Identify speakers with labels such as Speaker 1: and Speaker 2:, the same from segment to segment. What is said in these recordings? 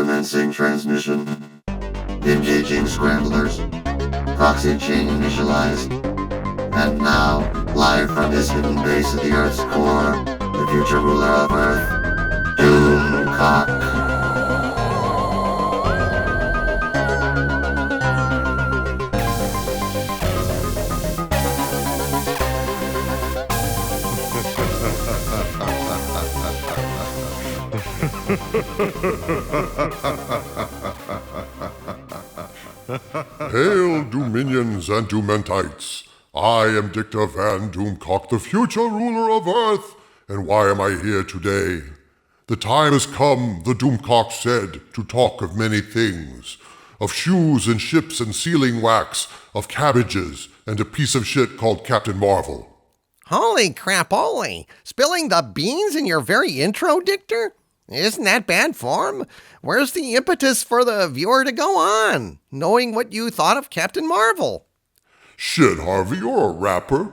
Speaker 1: Commencing transmission. Engaging scramblers. Proxy chain initialized. And now, live from his hidden base at the Earth's core, the future ruler of Earth, Doomcock.
Speaker 2: Hail, Dominions and Doomentites! I am Dictor Van Doomcock, the future ruler of Earth. And why am I here today? The time has come, the Doomcock said, to talk of many things. Of shoes and ships and sealing wax, of cabbages, and a piece of shit called Captain Marvel.
Speaker 3: Holy crap-oly! Spilling the beans in your very intro, Dictor? Isn't that bad form? Where's the impetus for the viewer to go on, knowing what you thought of Captain Marvel?
Speaker 2: Shit, Harvey, you're a rapper.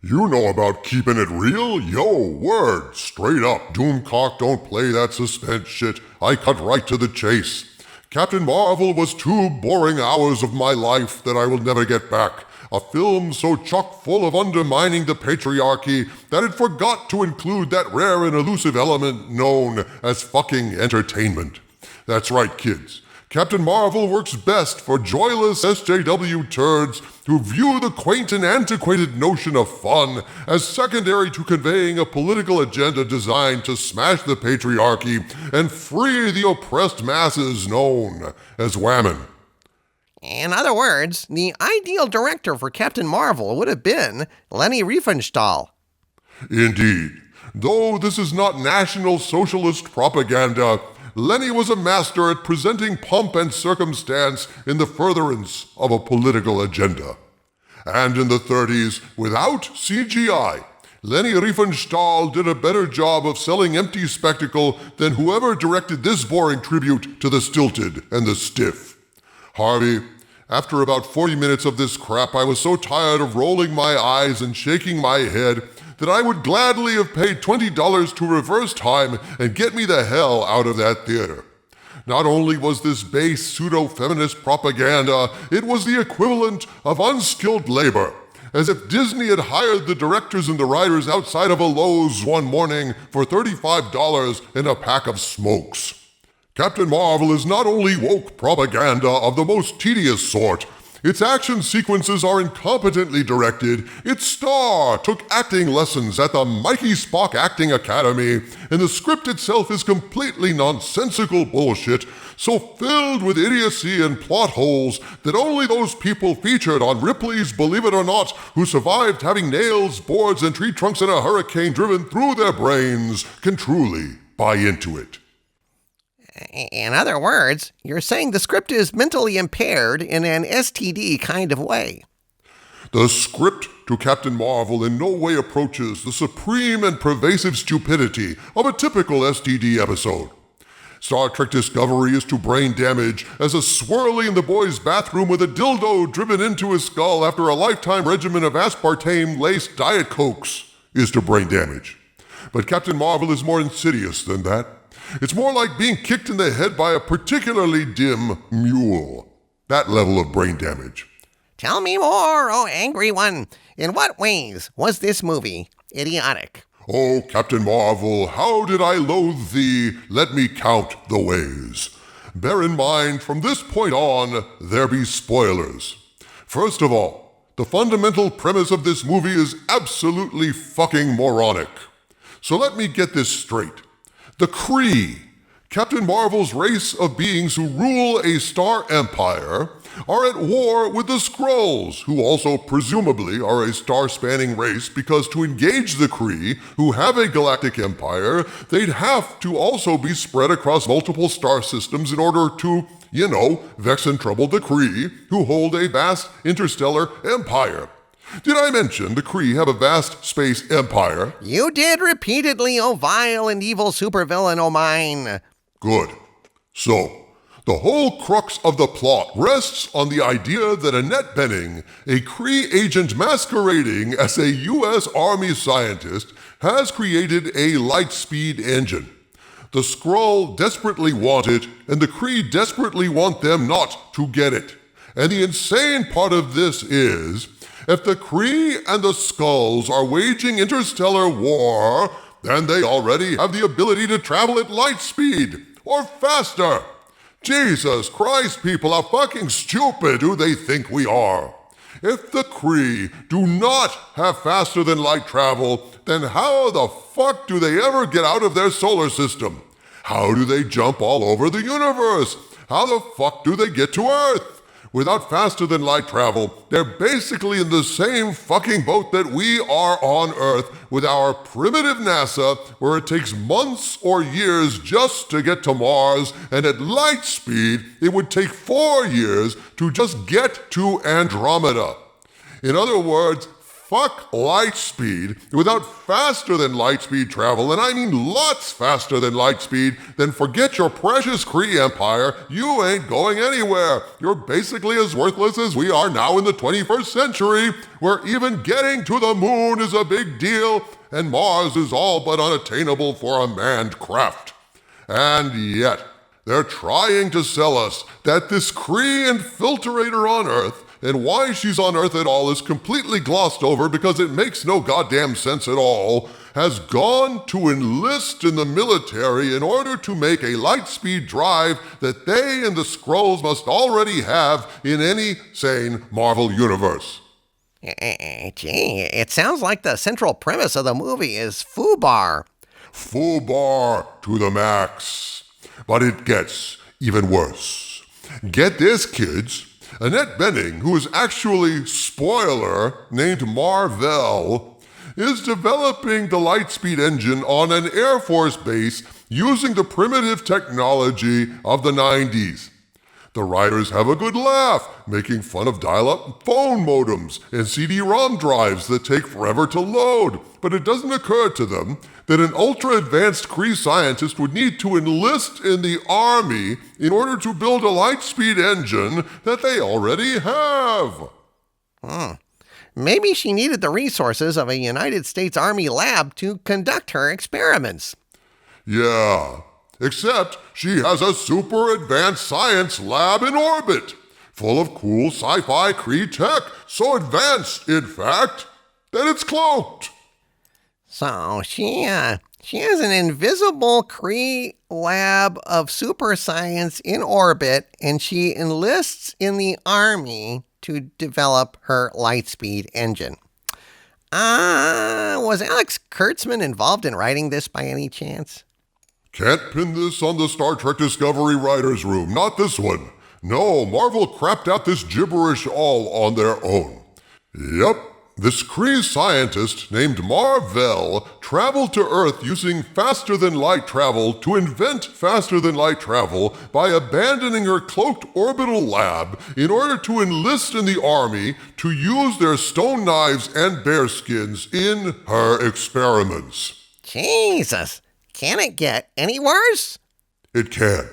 Speaker 2: You know about keeping it real? Yo, word, straight up, Doomcock don't play that suspense shit. I cut right to the chase. Captain Marvel was 2 boring hours of my life that I will never get back. A film so chock full of undermining the patriarchy that it forgot to include that rare and elusive element known as fucking entertainment. That's right, kids. Captain Marvel works best for joyless SJW turds who view the quaint and antiquated notion of fun as secondary to conveying a political agenda designed to smash the patriarchy and free the oppressed masses known as Whammon.
Speaker 3: In other words, the ideal director for Captain Marvel would have been Leni Riefenstahl.
Speaker 2: Indeed. Though this is not National Socialist propaganda, Leni was a master at presenting pomp and circumstance in the furtherance of a political agenda. And in the 30s, without CGI, Leni Riefenstahl did a better job of selling empty spectacle than whoever directed this boring tribute to the stilted and the stiff. Harvey, after about 40 minutes of this crap, I was so tired of rolling my eyes and shaking my head that I would gladly have paid $20 to reverse time and get me the hell out of that theater. Not only was this base pseudo-feminist propaganda, it was the equivalent of unskilled labor, as if Disney had hired the directors and the writers outside of a Lowe's one morning for $35 and a pack of smokes. Captain Marvel is not only woke propaganda of the most tedious sort, its action sequences are incompetently directed, its star took acting lessons at the Mikey Spock Acting Academy, and the script itself is completely nonsensical bullshit, so filled with idiocy and plot holes that only those people featured on Ripley's Believe It or Not who survived having nails, boards, and tree trunks in a hurricane driven through their brains can truly buy into it.
Speaker 3: In other words, you're saying the script is mentally impaired in an STD kind of way.
Speaker 2: The script to Captain Marvel in no way approaches the supreme and pervasive stupidity of a typical STD episode. Star Trek Discovery is to brain damage as a swirly in the boy's bathroom with a dildo driven into his skull after a lifetime regimen of aspartame-laced Diet Cokes is to brain damage. But Captain Marvel is more insidious than that. It's more like being kicked in the head by a particularly dim mule. That level of brain damage.
Speaker 3: Tell me more, oh angry one. In what ways was this movie idiotic?
Speaker 2: Oh, Captain Marvel, how did I loathe thee? Let me count the ways. Bear in mind, from this point on, there be spoilers. First of all, the fundamental premise of this movie is absolutely fucking moronic. So let me get this straight. The Kree, Captain Marvel's race of beings who rule a star empire, are at war with the Skrulls, who also presumably are a star-spanning race because to engage the Kree, who have a galactic empire, they'd have to also be spread across multiple star systems in order to, vex and trouble the Kree, who hold a vast interstellar empire. Did I mention the Kree have a vast space empire?
Speaker 3: You did repeatedly, oh vile and evil supervillain, oh mine.
Speaker 2: Good. So, the whole crux of the plot rests on the idea that Annette Bening, a Kree agent masquerading as a U.S. Army scientist, has created a light-speed engine. The Skrull desperately want it, and the Kree desperately want them not to get it. And the insane part of this is, if the Kree and the Skulls are waging interstellar war, then they already have the ability to travel at light speed, or faster. Jesus Christ, people, how fucking stupid do they think we are? If the Kree do not have faster than light travel, then how the fuck do they ever get out of their solar system? How do they jump all over the universe? How the fuck do they get to Earth? Without faster than light travel, they're basically in the same fucking boat that we are on Earth with our primitive NASA, where it takes months or years just to get to Mars, and at light speed, it would take 4 years to just get to Andromeda. In other words, fuck light speed. Without faster than light speed travel, and I mean lots faster than light speed, then forget your precious Kree Empire. You ain't going anywhere. You're basically as worthless as we are now in the 21st century, where even getting to the moon is a big deal, and Mars is all but unattainable for a manned craft. And yet, they're trying to sell us that this Kree infiltrator on Earth, and why she's on Earth at all, is completely glossed over because it makes no goddamn sense at all, has gone to enlist in the military in order to make a light-speed drive that they and the Skrulls must already have in any sane Marvel universe.
Speaker 3: Gee, it sounds like the central premise of the movie is FUBAR.
Speaker 2: FUBAR to the max. But it gets even worse. Get this, kids. Annette Bening, who is actually, spoiler, named Mar-Vell, is developing the Lightspeed engine on an Air Force base using the primitive technology of the 90s. The writers have a good laugh, making fun of dial-up phone modems and CD-ROM drives that take forever to load, but it doesn't occur to them that an ultra-advanced Kree scientist would need to enlist in the army in order to build a light-speed engine that they already have.
Speaker 3: Maybe she needed the resources of a United States Army lab to conduct her experiments.
Speaker 2: Yeah, except she has a super advanced science lab in orbit, full of cool sci-fi Kree tech, so advanced, in fact, that it's cloaked.
Speaker 3: So she has an invisible Kree lab of super science in orbit, and she enlists in the Army to develop her Lightspeed engine. Was Alex Kurtzman involved in writing this by any chance?
Speaker 2: Can't pin this on the Star Trek Discovery writers' room, not this one. No, Marvel crapped out this gibberish all on their own. Yep, this Kree scientist named Mar-Vell traveled to Earth using faster-than-light travel to invent faster-than-light travel by abandoning her cloaked orbital lab in order to enlist in the Army to use their stone knives and bearskins in her experiments.
Speaker 3: Jesus, can it get any worse?
Speaker 2: It can.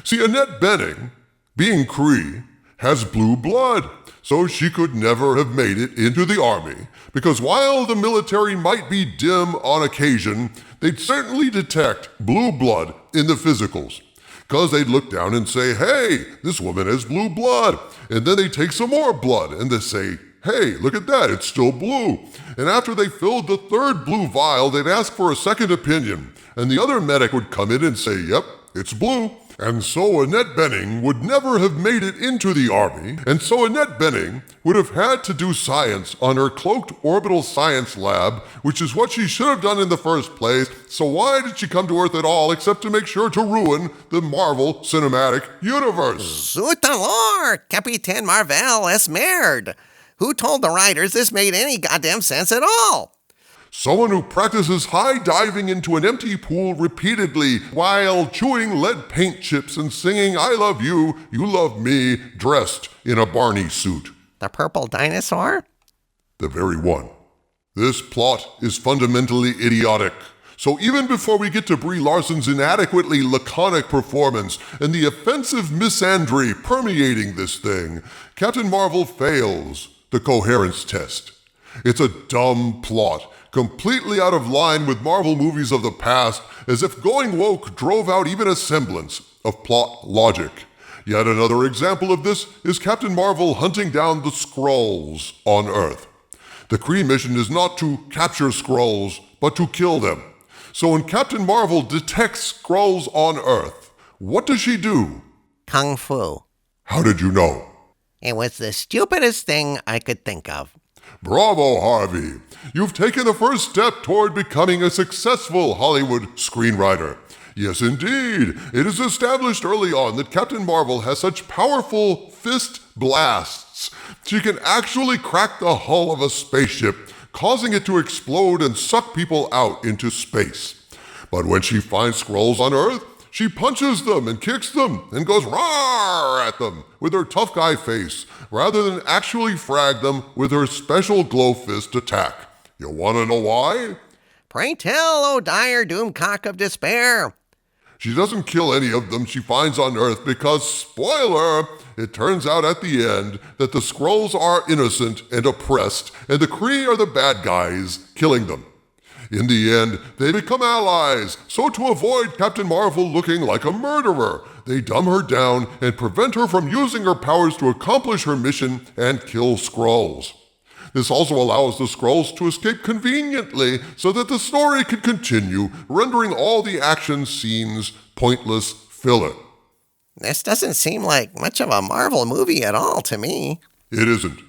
Speaker 2: See, Annette Bening, being Kree, has blue blood, so she could never have made it into the Army, because while the military might be dim on occasion, they'd certainly detect blue blood in the physicals. Because they'd look down and say, hey, this woman has blue blood. And then they'd take some more blood and they'd say, hey, look at that, it's still blue. And after they filled the third blue vial, they'd ask for a second opinion. And the other medic would come in and say, yep, it's blue. And so Annette Bening would never have made it into the Army, and so Annette Bening would have had to do science on her cloaked orbital science lab, which is what she should have done in the first place. So why did she come to Earth at all except to make sure to ruin the Marvel Cinematic Universe?
Speaker 3: Zut alors, Capitaine Mar-Vell es merde. Who told the writers this made any goddamn sense at all?
Speaker 2: Someone who practices high diving into an empty pool repeatedly while chewing lead paint chips and singing I love you, you love me, dressed in a Barney suit.
Speaker 3: The purple dinosaur?
Speaker 2: The very one. This plot is fundamentally idiotic. So even before we get to Brie Larson's inadequately laconic performance and the offensive misandry permeating this thing, Captain Marvel fails the coherence test. It's a dumb plot completely out of line with Marvel movies of the past, as if going woke drove out even a semblance of plot logic. Yet another example of this is Captain Marvel hunting down the Skrulls on Earth. The Kree mission is not to capture Skrulls, but to kill them. So when Captain Marvel detects Skrulls on Earth, what does she do?
Speaker 3: Kung Fu.
Speaker 2: How did you know?
Speaker 3: It was the stupidest thing I could think of.
Speaker 2: Bravo, Harvey. You've taken the first step toward becoming a successful Hollywood screenwriter. Yes, indeed. It is established early on that Captain Marvel has such powerful fist blasts. She can actually crack the hull of a spaceship, causing it to explode and suck people out into space. But when she finds Skrulls on Earth, she punches them and kicks them and goes roar at them with her tough guy face, rather than actually frag them with her special glow fist attack. You want to know why?
Speaker 3: Pray tell, O dire doomcock of despair.
Speaker 2: She doesn't kill any of them she finds on Earth because, spoiler, it turns out at the end that the Skrulls are innocent and oppressed, and the Kree are the bad guys killing them. In the end, they become allies, so to avoid Captain Marvel looking like a murderer, they dumb her down and prevent her from using her powers to accomplish her mission and kill Skrulls. This also allows the Skrulls to escape conveniently so that the story can continue, rendering all the action scenes pointless filler.
Speaker 3: This doesn't seem like much of a Marvel movie at all to me.
Speaker 2: It isn't.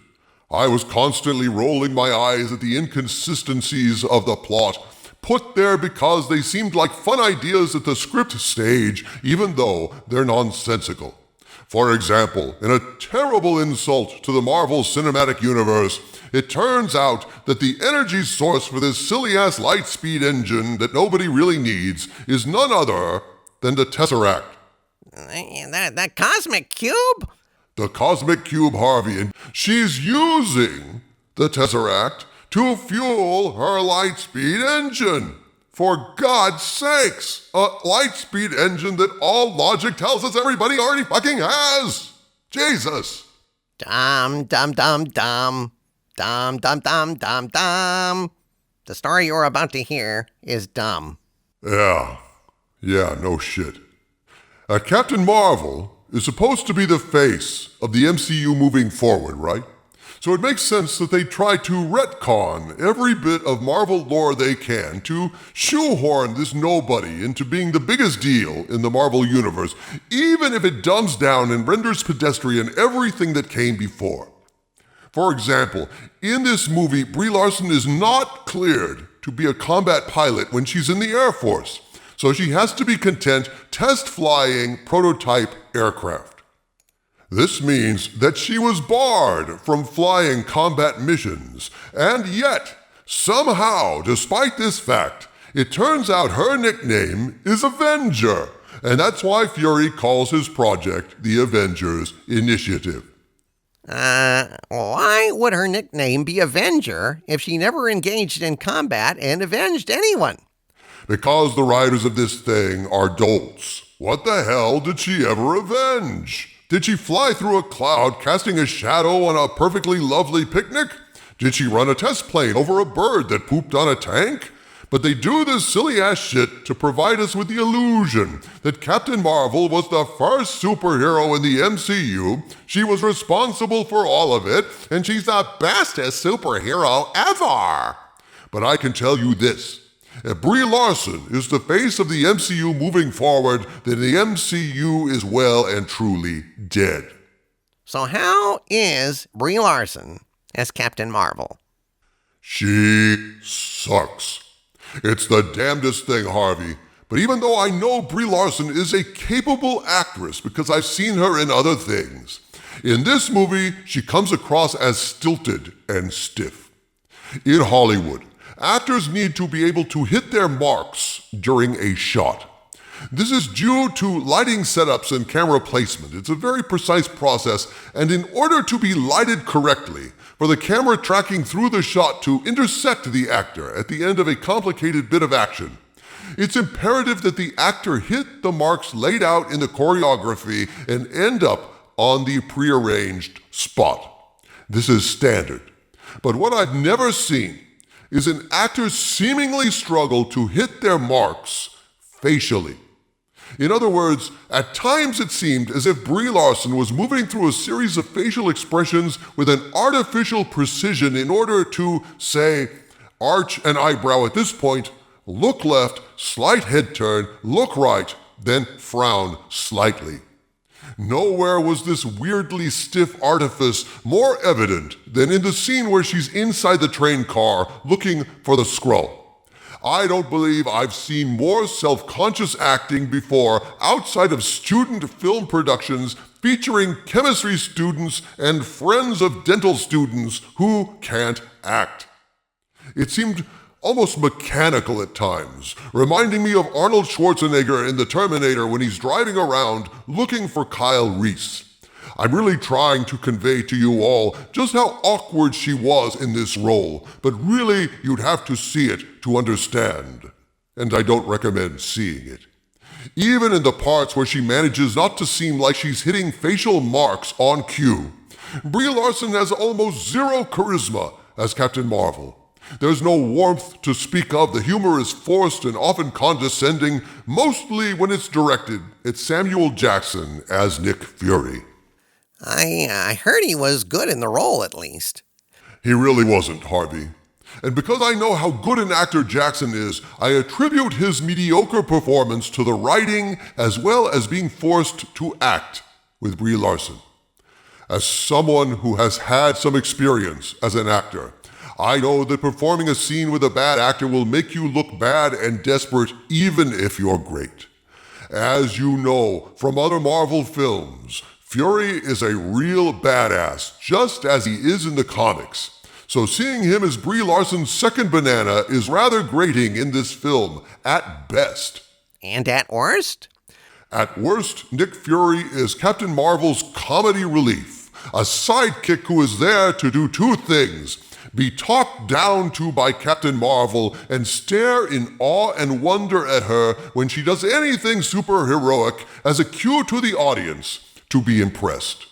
Speaker 2: I was constantly rolling my eyes at the inconsistencies of the plot, put there because they seemed like fun ideas at the script stage, even though they're nonsensical. For example, in a terrible insult to the Marvel Cinematic Universe, it turns out that the energy source for this silly-ass light-speed engine that nobody really needs is none other than the Tesseract.
Speaker 3: That cosmic cube?
Speaker 2: The cosmic cube, Harvey, and she's using the Tesseract to fuel her light-speed engine. For God's sakes, a light-speed engine that all logic tells us everybody already fucking has. Jesus.
Speaker 3: Dum, dum, dum, dum. Dum, dum, dum, dum, dum. The story you're about to hear is dumb.
Speaker 2: Yeah, no shit. Captain Marvel is supposed to be the face of the MCU moving forward, right? So it makes sense that they try to retcon every bit of Marvel lore they can to shoehorn this nobody into being the biggest deal in the Marvel universe, even if it dumbs down and renders pedestrian everything that came before. For example, in this movie, Brie Larson is not cleared to be a combat pilot when she's in the Air Force, so she has to be content test flying prototype aircraft. This means that she was barred from flying combat missions, and yet, somehow, despite this fact, it turns out her nickname is Avenger, and that's why Fury calls his project the Avengers Initiative.
Speaker 3: Why would her nickname be Avenger if she never engaged in combat and avenged anyone?
Speaker 2: Because the writers of this thing are dolts. What the hell did she ever avenge? Did she fly through a cloud casting a shadow on a perfectly lovely picnic? Did she run a test plane over a bird that pooped on a tank? But they do this silly-ass shit to provide us with the illusion that Captain Marvel was the first superhero in the MCU, she was responsible for all of it, and she's the bestest superhero ever. But I can tell you this. If Brie Larson is the face of the MCU moving forward, then the MCU is well and truly dead.
Speaker 3: So how is Brie Larson as Captain Marvel?
Speaker 2: She sucks. It's the damnedest thing, Harvey. But even though I know Brie Larson is a capable actress because I've seen her in other things, in this movie, she comes across as stilted and stiff. In Hollywood, actors need to be able to hit their marks during a shot. This is due to lighting setups and camera placement. It's a very precise process, and in order to be lighted correctly, for the camera tracking through the shot to intersect the actor at the end of a complicated bit of action, it's imperative that the actor hit the marks laid out in the choreography and end up on the prearranged spot. This is standard. But what I've never seen is an actor's seemingly struggle to hit their marks facially. In other words, at times it seemed as if Brie Larson was moving through a series of facial expressions with an artificial precision in order to, say, arch an eyebrow at this point, look left, slight head turn, look right, then frown slightly. Nowhere was this weirdly stiff artifice more evident than in the scene where she's inside the train car looking for the scroll. I don't believe I've seen more self-conscious acting before outside of student film productions featuring chemistry students and friends of dental students who can't act. It seemed almost mechanical at times, reminding me of Arnold Schwarzenegger in The Terminator when he's driving around looking for Kyle Reese. I'm really trying to convey to you all just how awkward she was in this role, but really you'd have to see it to understand. And I don't recommend seeing it. Even in the parts where she manages not to seem like she's hitting facial marks on cue, Brie Larson has almost zero charisma as Captain Marvel. There's no warmth to speak of. The humor is forced and often condescending, mostly when it's directed at Samuel Jackson as Nick Fury.
Speaker 3: I heard he was good in the role, at least.
Speaker 2: He really wasn't, Harvey. And because I know how good an actor Jackson is, I attribute his mediocre performance to the writing as well as being forced to act with Brie Larson. As someone who has had some experience as an actor, I know that performing a scene with a bad actor will make you look bad and desperate even if you're great. As you know from other Marvel films, Fury is a real badass, just as he is in the comics. So seeing him as Brie Larson's second banana is rather grating in this film, at best.
Speaker 3: And at worst?
Speaker 2: At worst, Nick Fury is Captain Marvel's comedy relief, a sidekick who is there to do two things: be talked down to by Captain Marvel and stare in awe and wonder at her when she does anything superheroic as a cue to the audience to be impressed.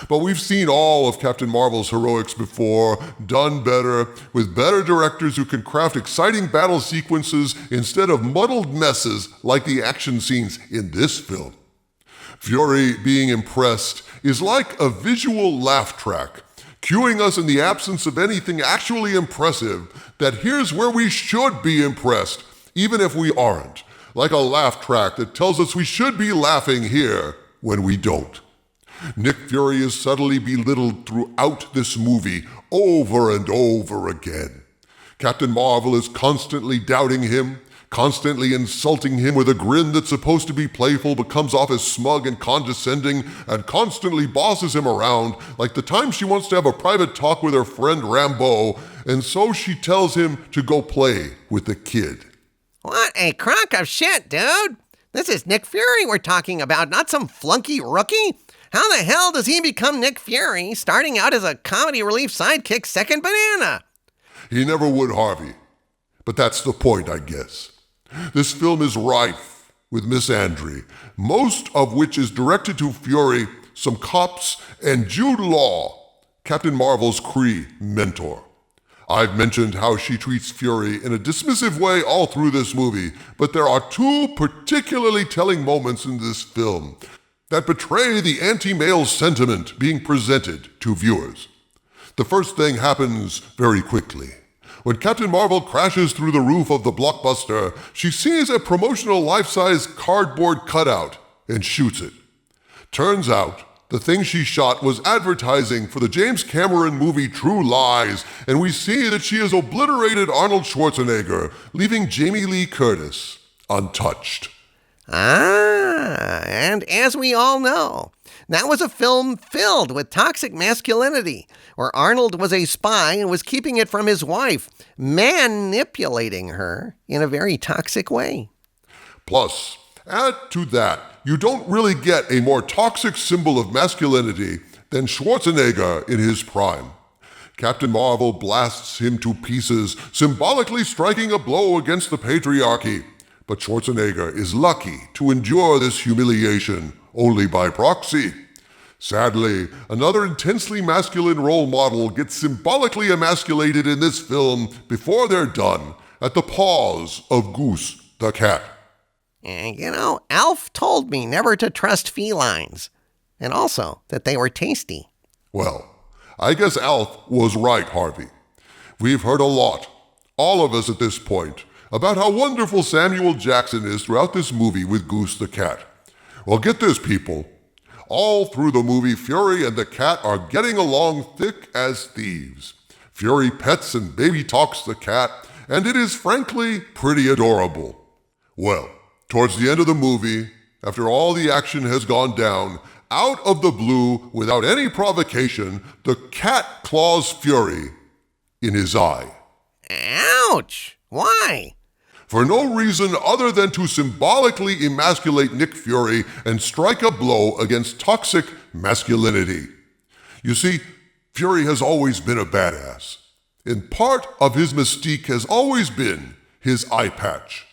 Speaker 2: But we've seen all of Captain Marvel's heroics before, done better, with better directors who can craft exciting battle sequences instead of muddled messes like the action scenes in this film. Fury being impressed is like a visual laugh track, cueing us in the absence of anything actually impressive that here's where we should be impressed, even if we aren't, like a laugh track that tells us we should be laughing here when we don't. Nick Fury is subtly belittled throughout this movie, over and over again. Captain Marvel is constantly doubting him, constantly insulting him with a grin that's supposed to be playful but comes off as smug and condescending, and constantly bosses him around, like the time she wants to have a private talk with her friend Rambeau, and so she tells him to go play with the kid.
Speaker 3: What a crock of shit, dude! This is Nick Fury we're talking about, not some flunky rookie. How the hell does he become Nick Fury, starting out as a comedy relief sidekick second banana?
Speaker 2: He never would, Harvey. But that's the point, I guess. This film is rife with misandry, most of which is directed to Fury, some cops, and Jude Law, Captain Marvel's Kree mentor. I've mentioned how she treats Fury in a dismissive way all through this movie, but there are two particularly telling moments in this film that betray the anti-male sentiment being presented to viewers. The first thing happens very quickly. When Captain Marvel crashes through the roof of the blockbuster, she sees a promotional life-size cardboard cutout and shoots it. Turns out, the thing she shot was advertising for the James Cameron movie True Lies, and we see that she has obliterated Arnold Schwarzenegger, leaving Jamie Lee Curtis untouched.
Speaker 3: And as we all know, that was a film filled with toxic masculinity, where Arnold was a spy and was keeping it from his wife, manipulating her in a very toxic way.
Speaker 2: Plus, add to that, you don't really get a more toxic symbol of masculinity than Schwarzenegger in his prime. Captain Marvel blasts him to pieces, symbolically striking a blow against the patriarchy. But Schwarzenegger is lucky to endure this humiliation only by proxy. Sadly, another intensely masculine role model gets symbolically emasculated in this film before they're done at the paws of Goose the cat.
Speaker 3: Alf told me never to trust felines, and also that they were tasty.
Speaker 2: Well, I guess Alf was right, Harvey. We've heard a lot, all of us at this point, about how wonderful Samuel Jackson is throughout this movie with Goose the cat. Well, get this, people. All through the movie, Fury and the cat are getting along thick as thieves. Fury pets and baby talks the cat, and it is frankly pretty adorable. Well, towards the end of the movie, after all the action has gone down, out of the blue, without any provocation, the cat claws Fury in his eye.
Speaker 3: Ouch! Why?
Speaker 2: For no reason other than to symbolically emasculate Nick Fury and strike a blow against toxic masculinity. You see, Fury has always been a badass, and part of his mystique has always been his eye patch.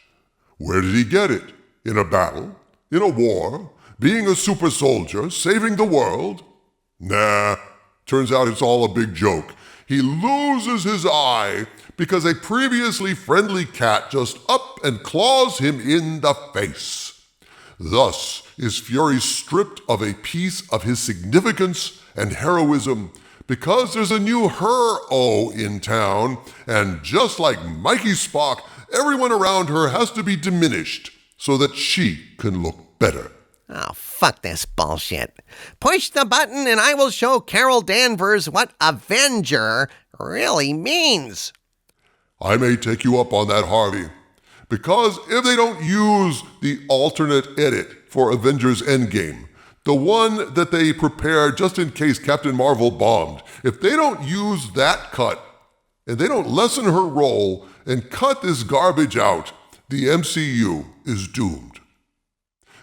Speaker 2: Where did he get it? In a battle? In a war? Being a super soldier? Saving the world? Nah, turns out it's all a big joke. He loses his eye because a previously friendly cat just up and claws him in the face. Thus is Fury stripped of a piece of his significance and heroism because there's a new her-o in town, and just like Mikey Spock, everyone around her has to be diminished so that she can look better.
Speaker 3: Oh, fuck this bullshit. Push the button and I will show Carol Danvers what Avenger really means.
Speaker 2: I may take you up on that, Harvey, because if they don't use the alternate edit for Avengers Endgame, the one that they prepared just in case Captain Marvel bombed, if they don't use that cut and they don't lessen her role and cut this garbage out, the MCU is doomed.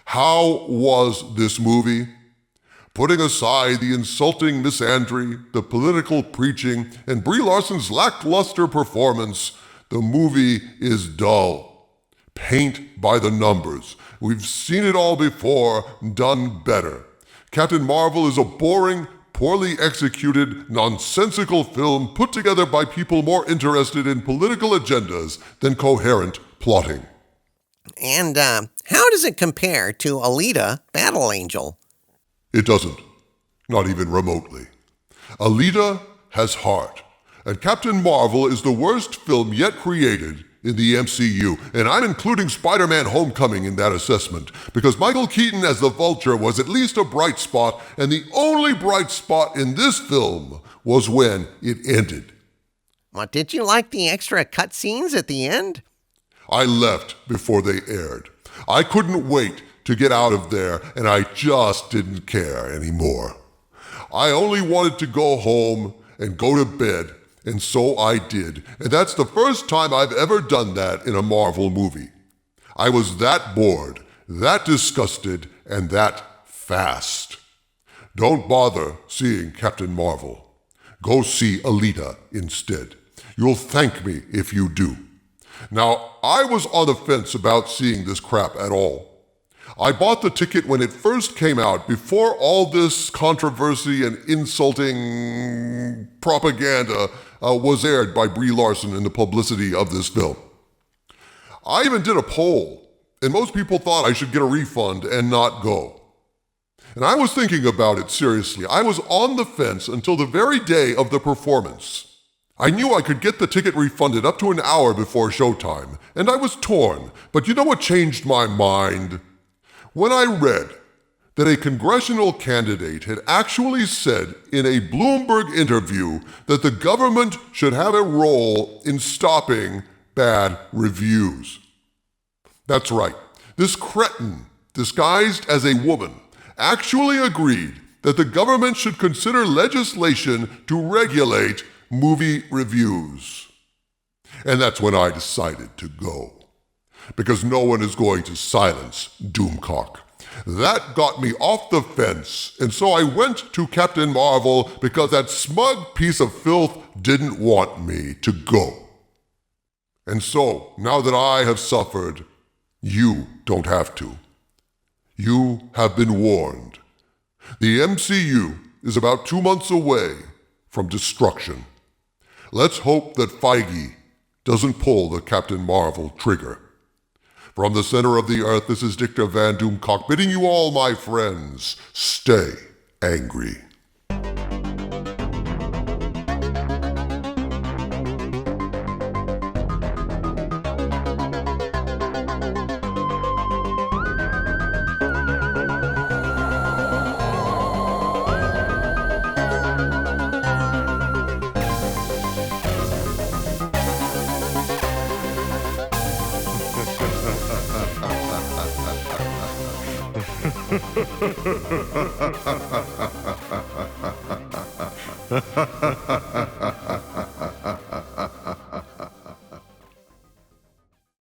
Speaker 2: How was this movie? Putting aside the insulting misandry, the political preaching, and Brie Larson's lackluster performance, the movie is dull. Paint by the numbers. We've seen it all before, done better. Captain Marvel is a boring, poorly executed, nonsensical film put together by people more interested in political agendas than coherent plotting.
Speaker 3: And how does it compare to Alita, Battle Angel?
Speaker 2: It doesn't, not even remotely. Alita has heart, and Captain Marvel is the worst film yet created in the MCU, and I'm including Spider-Man Homecoming in that assessment, because Michael Keaton as the Vulture was at least a bright spot, and the only bright spot in this film was when it ended.
Speaker 3: What, did you like the extra cutscenes at the end?
Speaker 2: I left before they aired. I couldn't wait to get out of there, and I just didn't care anymore. I only wanted to go home and go to bed, and so I did. And that's the first time I've ever done that in a Marvel movie. I was that bored, that disgusted, and that fast. Don't bother seeing Captain Marvel. Go see Alita instead. You'll thank me if you do. Now, I was on the fence about seeing this crap at all. I bought the ticket when it first came out, before all this controversy and insulting propaganda was aired by Brie Larson in the publicity of this film. I even did a poll, and most people thought I should get a refund and not go. And I was thinking about it seriously. I was on the fence until the very day of the performance. I knew I could get the ticket refunded up to an hour before showtime, and I was torn. But you know what changed my mind? When I read that a congressional candidate had actually said in a Bloomberg interview that the government should have a role in stopping bad reviews. That's right. This cretin, disguised as a woman, actually agreed that the government should consider legislation to regulate movie reviews. And that's when I decided to go. Because no one is going to silence Doomcock. That got me off the fence, and so I went to Captain Marvel because that smug piece of filth didn't want me to go. And so, now that I have suffered, you don't have to. You have been warned. The MCU is about 2 months away from destruction. Let's hope that Feige doesn't pull the Captain Marvel trigger. From the center of the earth, this is Dictor Van Doomcock bidding you all, my friends, stay angry.
Speaker 4: Ha ha ha ha.